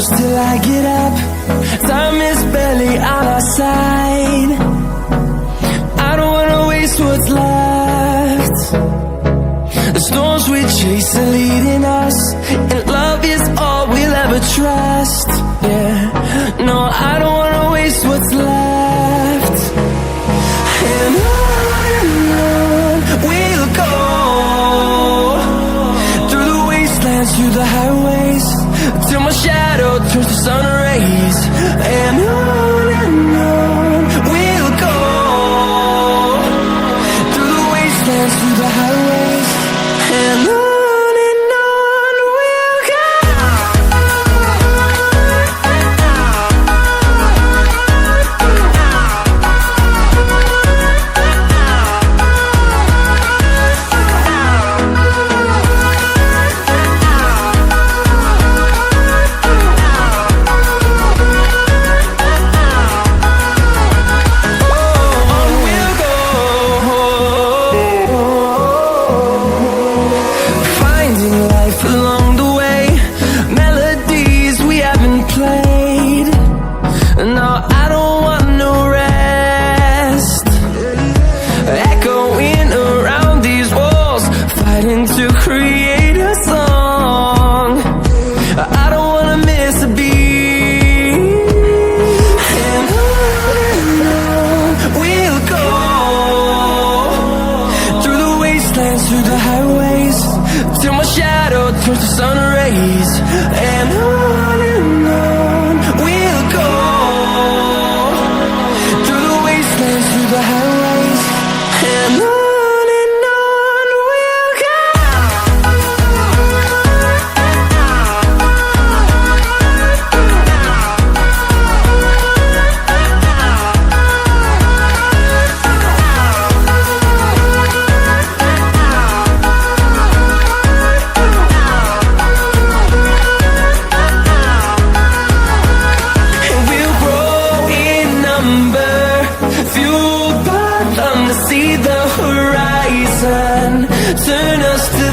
close till I get up. Time is barely on our side. I don't wanna waste what's left. The storms we chase are leading us, and love is all we'll ever trust. Yeah, no, I don't wanna waste what's left. And on we'll go, through the wastelands, through the highways, till my shadow turns to sun rays. And on we'll go, through the wastelands, through the highways, and on we'll go. To create a song, I don't wanna miss a beat. And on we'll go, through the wastelands, through the highways, till my shadow turns to sun rays. And on we'll go, through the wastelands, through the highways, and on. See the horizon, turn us to